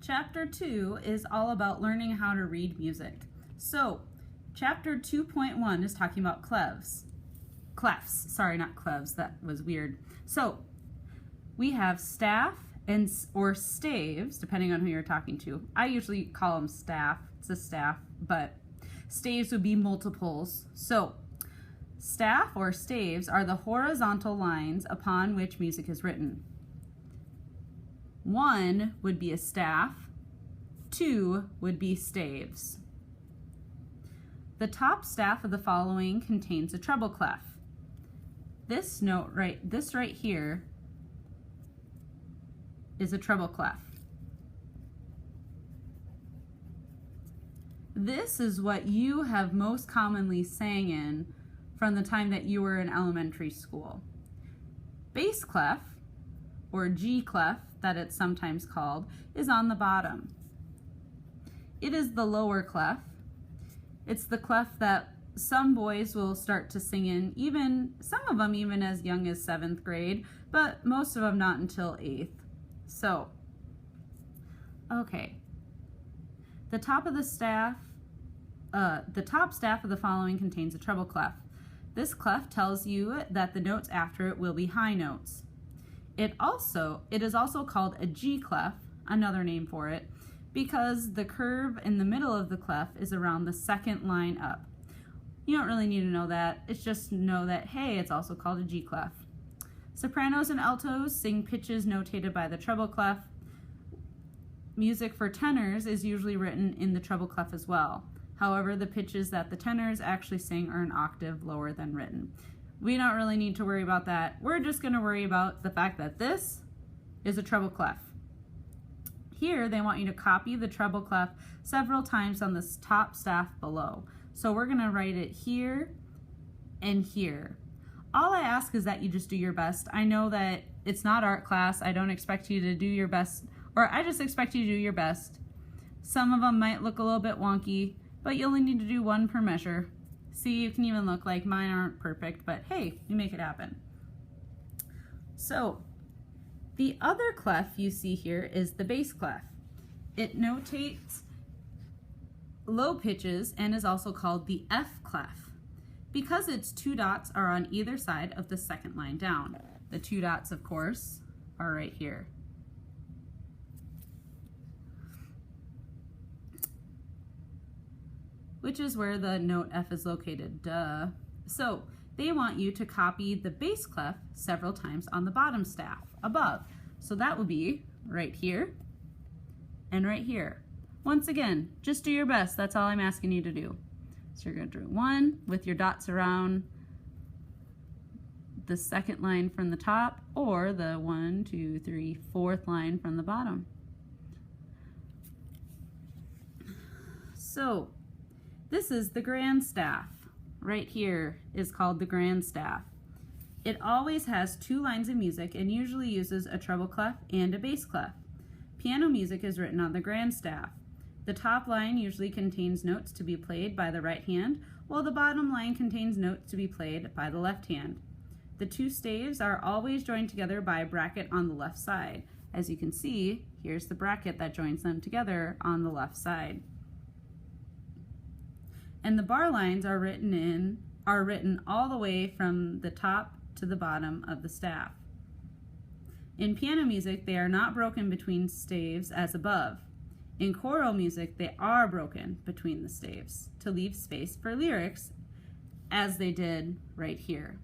Chapter 2 is all about learning how to read music. So, Chapter 2.1 is talking about clefs. Clefs, sorry, not clefs, that was weird. So, we have staff or staves, depending on who you're talking to. I usually call them staff, it's a staff, but staves would be multiples. So, staff or staves are the horizontal lines upon which music is written. 1 would be a staff, 2 would be staves. The top staff of the following contains a treble clef. This right here is a treble clef. This is what you have most commonly sang in from the time that you were in elementary school. Bass clef, or G clef that it's sometimes called, is on the bottom. It is the lower clef. It's the clef that some boys will start to sing in, some of them even as young as 7th grade, but most of them not until 8th. So, okay. The top staff of the following contains a treble clef. This clef tells you that the notes after it will be high notes. It is also called a G clef, another name for it, because the curve in the middle of the clef is around the second line up. You don't really need to know that. It's just know that, hey, it's also called a G clef. Sopranos and altos sing pitches notated by the treble clef. Music for tenors is usually written in the treble clef as well. However, the pitches that the tenors actually sing are an octave lower than written. We don't really need to worry about that. We're just going to worry about the fact that this is a treble clef. Here, they want you to copy the treble clef several times on this top staff below. So we're going to write it here and here. All I ask is that you just do your best. I know that it's not art class. I don't expect you to do your best, or I just expect you to do your best. Some of them might look a little bit wonky, but you only need to do one per measure. See, you can even look like mine aren't perfect, but hey, you make it happen. So, the other clef you see here is the bass clef. It notates low pitches and is also called the F clef because its 2 dots are on either side of the second line down. The 2 dots, of course, are right here. Which is where the note F is located, duh. So they want you to copy the bass clef several times on the bottom staff above. So that would be right here and right here. Once again, just do your best. That's all I'm asking you to do. So you're going to do 1 with your dots around the second line from the top, or the 1, 2, 3, 4th line from the bottom. So this is the Grandstaff. Right here is called the Grandstaff. It always has 2 lines of music and usually uses a treble clef and a bass clef. Piano music is written on the Grandstaff. The top line usually contains notes to be played by the right hand, while the bottom line contains notes to be played by the left hand. The 2 staves are always joined together by a bracket on the left side. As you can see, here's the bracket that joins them together on the left side. And the bar lines are written all the way from the top to the bottom of the staff. In piano music, they are not broken between staves as above. In choral music, they are broken between the staves to leave space for lyrics, as they did right here.